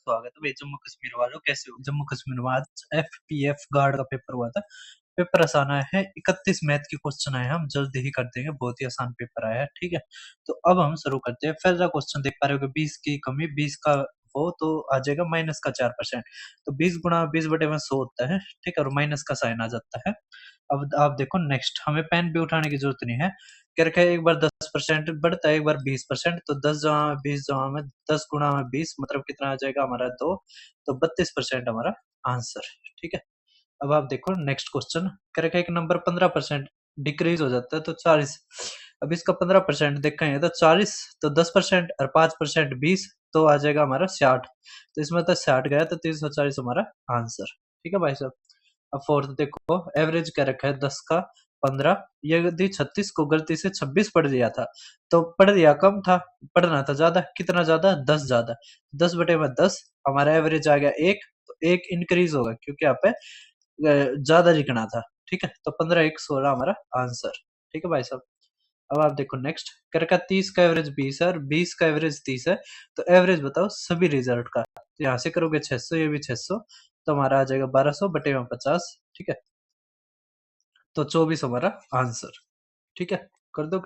स्वागत है भाई जम्मू कश्मीर वालों। कैसे हो? जम्मू कश्मीर में आज एफपीएफ गार्ड का पेपर हुआ था। पेपर आसान आया है, 31 मैथ के क्वेश्चन आए हैं, हम जल्दी ही कर देंगे, बहुत ही आसान पेपर आया है। ठीक है, तो अब हम शुरू करते हैं। पहला क्वेश्चन देख पा रहे हो, 20 की कमी 20 का वो तो आ जाएगा माइनस का 4%। तो 20 गुणा 20 बटे में 100 होता है। ठीक है, और माइनस का साइन आ जाता है। अब आप देखो नेक्स्ट, हमें पेन भी उठाने की जरूरत नहीं है। क्या रखा है, एक बार 10% बढ़ता है, एक बार 20%। तो 10 जमा 20 जमा में 10 गुणा में 20 मतलब कितना आ जाएगा हमारा 2। तो 32% हमारा आंसर। ठीक है, अब आप देखो नेक्स्ट क्वेश्चन। क्या रखा है, एक नंबर 15% डिक्रीज हो जाता है तो 40। अब इसका 15% देखेंगे तो 40, तो 10% और 5% 20, तो आ जाएगा हमारा 60। तो इसमें तो 60 गया तो 340 हमारा आंसर। ठीक है भाई साहब। अब फोर्थ देखो, एवरेज क्या रखा है 10 का 15। ये यदि 36 को गलती से 26 पढ़ लिया था तो पढ़ लिया कम था, पढ़ना था ज्यादा। कितना ज्यादा? 10 ज्यादा। 10 बटे में 10, हमारा एवरेज आ गया 1। तो 1 इंक्रीज होगा क्योंकि यहाँ पे ज्यादा लिखना था। ठीक है, तो 15 1 16 हमारा आंसर। ठीक है भाई साहब। अब आप देखो नेक्स्ट, कर का 30 का एवरेज 20 है और 20 का एवरेज 30 है। तो एवरेज बताओ सभी रिजल्ट का। तो यहाँ से करोगे 600, ये भी 600, तो हमारा आ जाएगा 1200 बटे में 50। ठीक है, तो 24 हमारा आंसर। ठीक है, कर दो।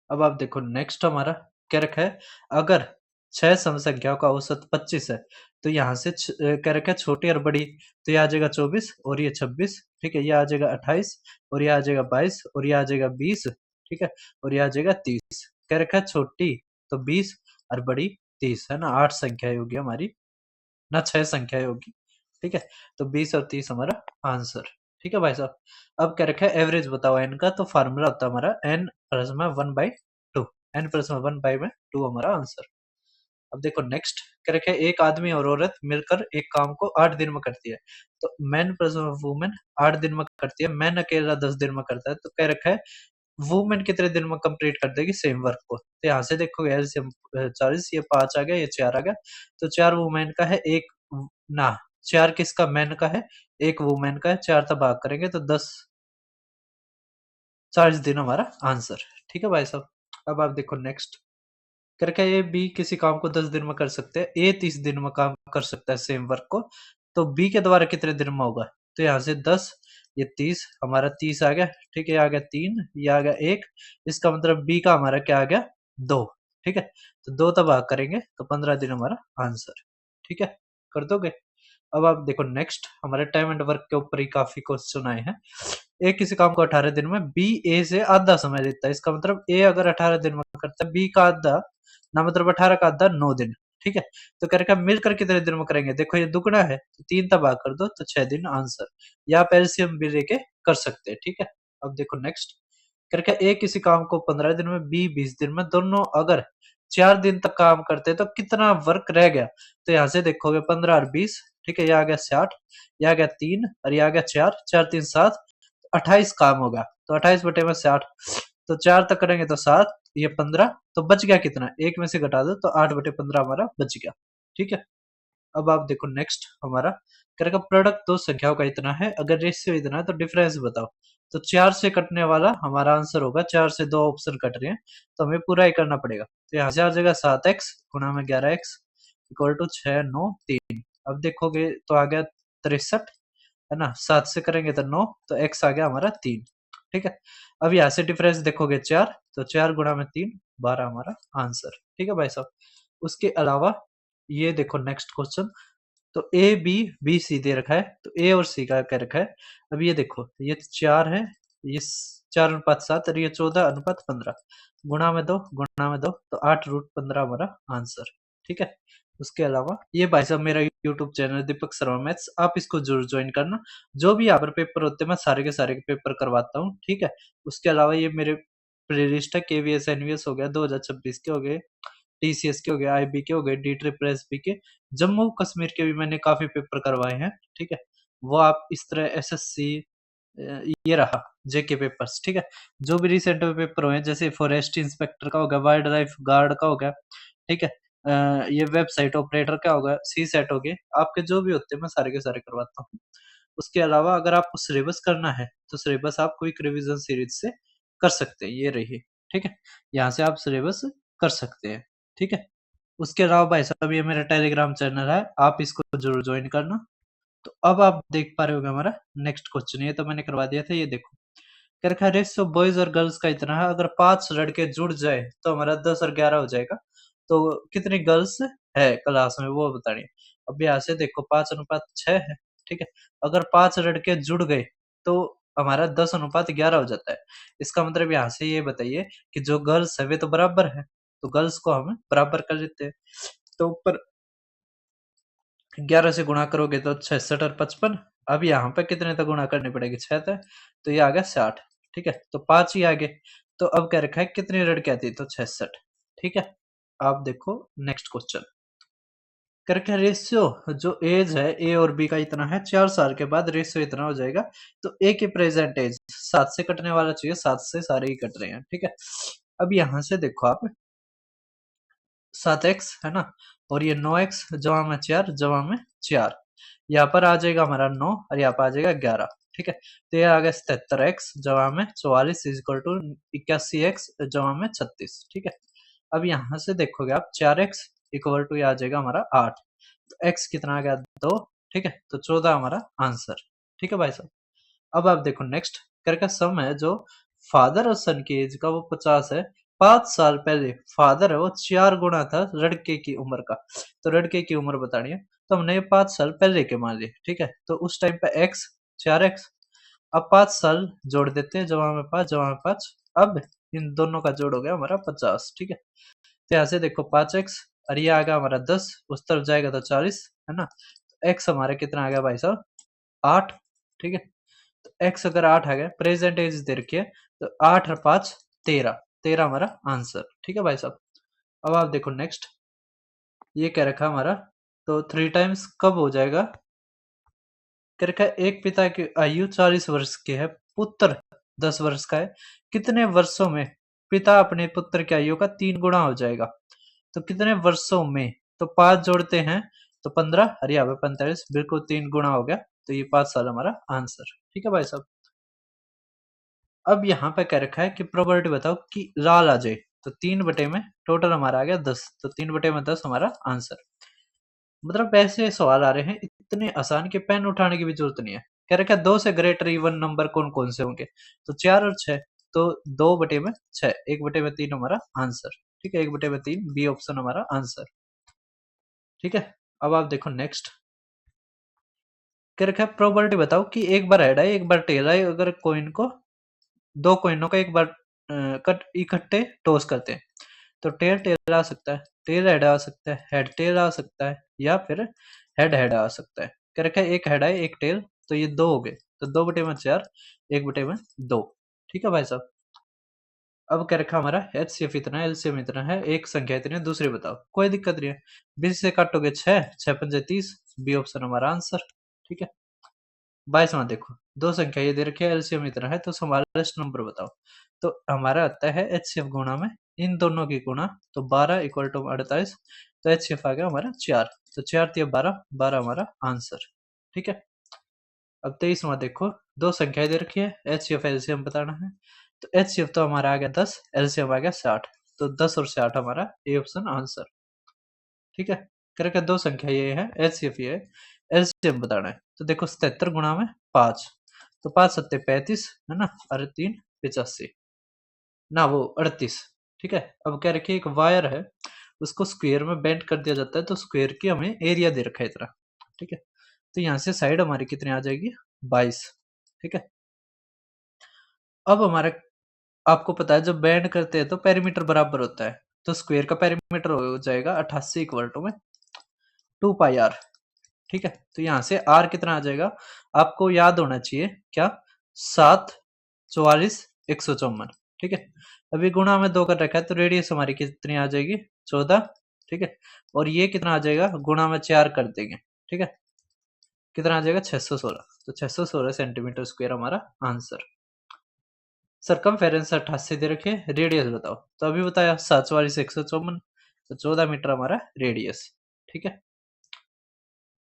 अब आप देखो नेक्स्ट, हमारा क्या रखा है, अगर 6 सम संख्याओं का औसत 25 है तो यहाँ से क्या रखा है छोटी और बड़ी। तो ये आ जाएगा 24 और ये 26। ठीक है, ये आ जाएगा 28 और ये आ जाएगा 22 और ये आ जाएगा 20। ठीक है, और ये आ जाएगा 30। क्या रखा है, छोटी तो 20 और बड़ी 30, है ना। 8 संख्याएं होगी हमारी, ना 6 संख्याएं होगी। ठीक है, तो 20 और 30 हमारा आंसर। ठीक है भाई साहब। अब क्या रखा है, एवरेज बताओ एन का। तो फार्मूला होता है हमारा एन प्लस में 1/2। एन प्लस में 1/2 हमारा आंसर। अब देखो नेक्स्ट, क्या रखा है, एक आदमी और औरत मिलकर एक काम को 8 दिन में करती है। तो मैन प्लस में वुमेन 8 दिन में करती है, मैन अकेला 10 दिन में करता है। तो क्या रखा है, वुमेन कितने दिन में कंप्लीट कर देगी सेम वर्क को। तो यहाँ से देखोगे एलसीएम 40, ये 5 आ गया, ये 4 आ गया। तो 4 वुमेन का है, एक ना 4 किसका, मैन का है, एक वुमेन का है। 4 तक भाग करेंगे तो 10, 40 दिन हमारा आंसर। ठीक है भाई साहब। अब आप देखो नेक्स्ट, करके ये बी किसी काम को 10 दिन में कर सकते हैं, ए 30 दिन में काम कर सकता है सेम वर्क को। तो बी के द्वारा कितने दिन में होगा। तो यहाँ से 10, ये 30, हमारा 30 आ गया। ठीक है, ये आ गया 3, ये आ गया 1। इसका मतलब बी का हमारा क्या आ गया, 2। ठीक है, तो 2 तब भाग करेंगे तो 15 दिन हमारा आंसर। ठीक है, कर दोगे। अब आप देखो नेक्स्ट, हमारे टाइम एंड वर्क के ऊपर ही काफी क्वेश्चन आए हैं। ए किसी काम को 18 दिन में, बी ए से आधा समय लेता है। इसका मतलब ए अगर 18 दिन में करता है, बी का आधा, ना मतलब 18 का आधा 9 दिन। ठीक है, तो करेगा मिलकर कितने दिन में करेंगे। देखो ये दुगना है तो 3 तक भाग कर दो तो 6 दिन आंसर। या आप एलसीएम भी लेके कर सकते हैं। ठीक है, अब देखो नेक्स्ट, करके ए किसी काम को 15 दिन में, बी 20 दिन में, दोनों अगर 4 दिन तक काम करते हैं तो कितना वर्क रह गया। तो यहाँ से देखोगे 15 और 20। ठीक है, ये आ गया 60, ये आ गया 3 और ये आ गया 4, 4 3 7, 28 काम होगा। तो 28 बटे में 60, तो 4 तक करेंगे तो 7, ये 15, तो बच गया कितना, एक में से घटा दो तो 8 बटे 15 हमारा बच गया। ठीक है, अब आप देखो नेक्स्ट, हमारा करेगा प्रोडक्ट दो संख्याओं का इतना है, अगर रेशियो इतना है तो डिफरेंस बताओ। तो 4 से कटने वाला हमारा आंसर होगा, 4 से 2 ऑप्शन कट रहे हैं तो हमें पूरा ही करना पड़ेगा। तो यहाँ से आ जाएगा 7x गुणा में 11x इक्वल टू 6 9 3। अब देखोगे तो आ गया 63, है ना। 7 से करेंगे तो 9, तो x आ गया हमारा 3। ठीक है, अब यहाँ से डिफरेंस देखोगे 4, तो 4 गुणा में 3 12 हमारा आंसर। ठीक है भाई साहब। उसके अलावा ये देखो नेक्स्ट क्वेश्चन, तो ए बी बी सी दे रखा है, तो ए और सी का क्या रखा है। अब ये देखो, ये 4 है, ये 4:7 और ये 14:15, गुणा में दो तो 8√15 हमारा आंसर। ठीक है, उसके अलावा ये भाई साहब मेरा YouTube channel Deepak Sharma maths, आप इसको जरूर ज्वाइन करना। जो भी यहाँ पर पेपर होते हैं मैं सारे के सारे पेपर करवाता हूँ। ठीक है, उसके अलावा ये मेरे प्ले लिस्ट है, केवीएस एनवीएस हो गया, 2026 के हो गए, टीसीएस के हो गए, आईबी के हो गए, डी ट्रिपल एसबी के, जम्मू कश्मीर के भी मैंने काफी पेपर करवाए हैं। ठीक है, वो आप इस तरह एसएससी, ये रहा जेके पेपर्स। ठीक है, जो भी रिसेंट में पेपर हुए हैं, जैसे फॉरेस्ट इंस्पेक्टर का हो गया, वाइल्ड लाइफ गार्ड का हो गया। ठीक है, ये वेबसाइट ऑपरेटर का होगा, सी सेट हो गए, आपके जो भी होते हैं मैं सारे के सारे करवाता हूँ। उसके अलावा अगर आपको सिलेबस करना है तो सिलेबस आप क्विक रिवीजन सीरीज से कर सकते हैं, ये रही। ठीक है, यहाँ से आप सिलेबस कर सकते हैं। ठीक है, उसके अलावा भाई साहब ये मेरा टेलीग्राम चैनल है, आप इसको जरूर ज्वाइन करना। तो अब आप देख पा रहे होगे हमारा नेक्स्ट क्वेश्चन, ये तो मैंने करवा दिया था, ये देखो क्या रखा है, रेशियो बॉयज और गर्ल्स का इतना है, अगर 5 लड़के जुड़ जाए तो हमारा 10 और 11 हो जाएगा। तो कितनी गर्ल्स है क्लास में वो बतानी है। अब यहाँ से देखो 5:6 है, ठीक है। अगर 5 लड़के जुड़ गए तो हमारा 10:11 हो जाता है। इसका मतलब यहाँ से ये बताइए कि जो गर्ल्स है वे तो बराबर है, तो गर्ल्स को हम बराबर कर लेते हैं। तो ऊपर 11 से गुणा करोगे तो 66 और 55। अब यहाँ पे कितने तक गुणा करनी पड़ेगी, 6 तक, तो ये आ गया 60, ठीक है। तो 5 ही आगे। तो अब क्या रखा है, कितनी लड़की आती है, तो 66, ठीक है। आप देखो नेक्स्ट क्वेश्चन करके, रेशियो जो एज है ए और बी का इतना है, 4 साल के बाद रेशियो इतना हो जाएगा। तो ए की प्रेजेंट एज 7 से कटने वाला चाहिए, 7 से सारे ही कट रहे हैं, ठीक है। अब यहाँ से देखो आप 7x है ना, और ये 9x जमा में 4 जमा में 4, यहाँ पर आ जाएगा हमारा 9 और यहाँ पर आ जाएगा 11, ठीक है। तो ये आ गया 77x जमा में 44 इक्वल टू 81x जमा में 36, ठीक है। अब यहाँ से देखोगे आप 4x इक्वल टू आ जाएगा हमारा 8, तो x कितना आ गया 2, ठीक है। तो 14 हमारा आंसर, ठीक है भाई साहब। अब आप देखो नेक्स्ट करके, सम है जो फादर और सन की एज का वो 50 है, 5 साल पहले फादर है वो 4 गुना था लड़के की उम्र का। तो लड़के की उम्र बतानी है, तो हमने ये 5 साल पहले के मान लिए, ठीक है। तो उस टाइम पे x 4x, अब 5 साल जोड़ देते हैं, जमा में 5 जमा में 5, अब इन दोनों का जोड़ हो गया हमारा 50, ठीक है। तो यहाँ से देखो 5x और ये आ गया हमारा 10, उस तरफ जाएगा तो 40 है ना। तो x हमारा कितना आ गया भाई साहब 8, ठीक है। तो x अगर 8 आ गया, प्रेजेंट एज दे रखी है, तो 8 और 5 13, 13 हमारा आंसर, ठीक है भाई साहब। अब आप देखो नेक्स्ट, ये क्या रखा हमारा, तो 3 टाइम्स कब हो जाएगा, क्या रखा है, एक पिता की आयु 40 वर्ष की है, पुत्र 10 वर्ष का है, कितने वर्षों में पिता अपने पुत्र की आयु का 3 गुना हो जाएगा। तो कितने वर्षों में, तो 5 जोड़ते हैं तो 15, अरे यहाँ पे 45, बिल्कुल 3 गुना हो गया। तो ये 5 साल हमारा आंसर, ठीक है भाई साहब। अब यहाँ पे क्या रखा है कि प्रोबेबिलिटी बताओ कि लाल आ जाए, तो 3 बटे में टोटल हमारा आ गया 10, तो 3 बटे में 10 हमारा आंसर। मतलब ऐसे सवाल आ रहे हैं इतने आसान कि पेन उठाने की भी जरूरत नहीं है। कह रखा है 2 से ग्रेटर इवन नंबर कौन कौन से होंगे, तो 4 और 6, तो 2/6, 1/3 हमारा आंसर, ठीक है। 1/3 बी ऑप्शन हमारा आंसर, ठीक है। अब आप देखो नेक्स्ट, कह रखा है प्रोबेबिलिटी बताओ कि एक बार हेड आए एक बार टेल आए, अगर कॉइन को, 2 कॉइनों को एक बार कट इकट्ठे टॉस करते हैं, तो टेल टेल आ सकता है, टेल हेड आ सकता है, हेड टेल आ सकता है, या फिर हेड हेड आ सकता है। क्या रखा है, एक हेड है एक टेल, तो ये 2 हो गए, तो 2/4, 1/2, ठीक है भाई साहब। अब क्या रखा हमारा एचसीएफ इतना है, एलसीएम इतना है, एक संख्या इतनी है, दूसरी बताओ, कोई दिक्कत नहीं है। 20 से काटोगे 6, 6×5 30, बी ऑप्शन हमारा आंसर, ठीक है। 22वां देखो, दो संख्या ये दे रखी है, एलसीएम इतना है, तो स्मॉलेस्ट नंबर बताओ। तो हमारा आता है एचसीएफ गुणा में इन दोनों की गुणा, तो 12 इक्वल टू 48, तो एचसीएफ आ गया हमारा 4, तो 4 3 12, 12 हमारा आंसर, ठीक है। अब 23वां देखो, दो संख्याएं दे रखी है, एचसीएफ एलसीएम बताना है। तो एचसीएफ तो हमारा आ गया 10, एलसीएम आ गया 60, तो 10 और 60 हमारा ए ऑप्शन आंसर, ठीक है। करके दो संख्या ये है, एचसीएफ ये है, एलसीएम बताना है। तो देखो 77 गुणा में 5, तो 5 सत्ते 35 है ना, और 3 85 ना, वो 38, ठीक है। अब क्या रखिए, एक वायर है उसको स्क्वायर में बेंड कर दिया जाता है, तो स्क्वायर की हमें एरिया दे रखा है इतना, ठीक है। तो यहाँ से साइड हमारी कितनी आ जाएगी 22, ठीक है। अब हमारे, आपको पता है जब बेंड करते हैं तो पेरीमीटर बराबर होता है, तो स्क्वायर का पेरीमीटर हो जाएगा 88 इक्वल टू में 2πr, ठीक है। तो यहाँ से r कितना आ जाएगा, आपको याद होना चाहिए क्या, 7 44 154, ठीक है। अभी गुणा में 2 कर रखा है, तो रेडियस हमारी कितनी आ जाएगी 14, ठीक है। और ये कितना आ जाएगा, गुणा में 4 कर देंगे, ठीक है। कितना आ जाएगा 616, तो 616 सेंटीमीटर स्क्वायर हमारा आंसर। सरकमफेरेंस 88 दे रखे, रेडियस बताओ, तो अभी बताया 7 44 154, तो 14 मीटर हमारा रेडियस, ठीक है।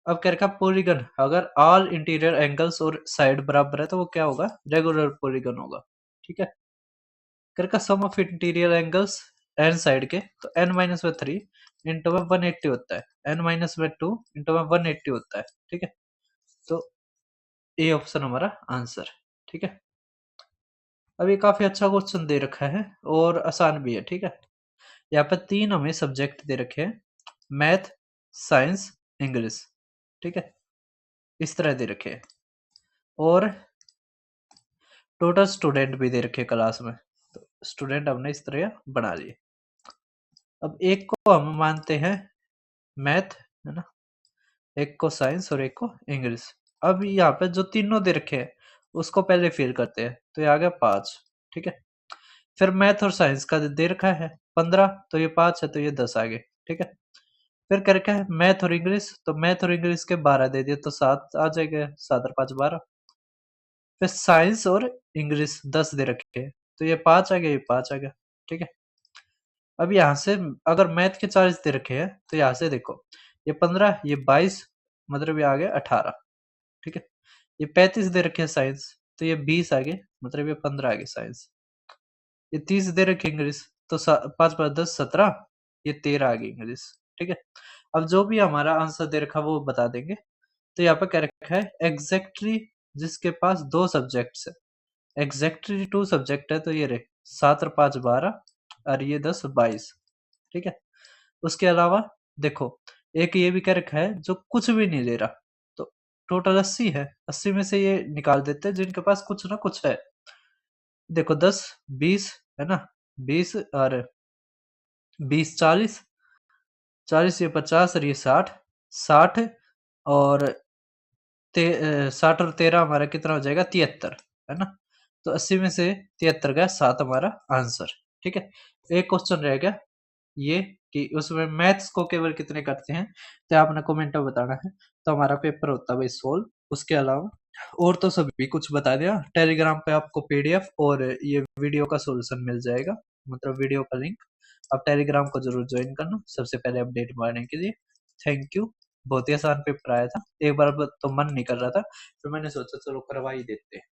अब कह रखा पॉलीगन, अगर ऑल इंटीरियर एंगल्स और साइड बराबर है तो वो क्या होगा, रेगुलर पॉलीगन होगा, ठीक है। कह रखा sum of interior angles and side के, तो n-3, इंटू में 180 होता है, n माइनस में 2 इंटू में 180 होता है। ठीक है, तो ए ऑप्शन हमारा आंसर। ठीक है, अब ये काफी अच्छा क्वेश्चन दे रखा है और आसान भी है। ठीक है, यहाँ पे 3 हमें सब्जेक्ट दे रखे हैं, मैथ, साइंस, इंग्लिश। ठीक है, इस तरह दे रखे हैं और टोटल स्टूडेंट भी दे रखे हैं क्लास में, तो स्टूडेंट हमने इस तरह बना लिए। अब एक को हम मानते हैं मैथ, है ना, एक को साइंस और एक को इंग्लिश। अब यहाँ पे जो तीनों दे रखे हैं उसको पहले फिल करते हैं, तो ये आ गया 5। ठीक है, फिर मैथ और साइंस का दे रखा है 15, तो ये 5 है, तो ये 10 आ गए। ठीक है, फिर कर रखा है मैथ और इंग्लिश, तो मैथ और इंग्लिश के 12 दे दिए, तो 7 आ जाएगा, 7 और 5 12। फिर साइंस और इंग्लिश 10 दे रखे हैं, तो ये 5 आ गया, ये 5 आ गया। ठीक है, अब यहाँ से अगर मैथ के 40 दे रखे हैं, तो यहाँ से देखो ये 15, ये 22, मतलब ये आ गया 18। ठीक है, ये 35 दे रखे हैं साइंस, तो ये 20 आ गए, मतलब ये 15 आ गए साइंस। ये 30 दे रखे इंग्लिश, तो 5 5 10 17, ये 13 आ गई इंग्लिश। ठीक है, अब जो भी हमारा आंसर दे रखा वो बता देंगे। तो यहाँ पे क्या रखा है, एग्जैक्टली जिसके पास 2 सब्जेक्ट्स है, एग्जैक्टली 2 सब्जेक्ट है, तो ये रहे 7 और 5 12 और ये 10 22। ठीक है, उसके अलावा देखो एक ये भी क्या रखा है जो कुछ भी नहीं ले रहा, तो टोटल 80 है, 80 में से ये निकाल देते हैं जिनके पास कुछ ना कुछ है। देखो 10 20 है ना, 20 और 20 40, 40 ये 50 और ये 60, 60 और 60 और 13 हमारा कितना हो जाएगा, 73, है ना। तो 80 में से 73 गया, 7 हमारा आंसर। ठीक है, एक क्वेश्चन रह गया ये कि उसमें मैथ्स को केवल कितने करते हैं, तो आपने कमेंट में बताना है, तो हमारा पेपर होता है भाई सोल्व। उसके अलावा और तो सभी कुछ बता दिया। टेलीग्राम पे आपको पीडीएफ और ये वीडियो का सॉल्यूशन मिल जाएगा, मतलब वीडियो का लिंक। आप टेलीग्राम को जरूर ज्वाइन करना सबसे पहले अपडेट पाने के लिए। Thank you. बहुत ही आसान पेपर आया था, एक बार तो मन नहीं कर रहा था, फिर मैंने सोचा चलो करवा ही देते हैं।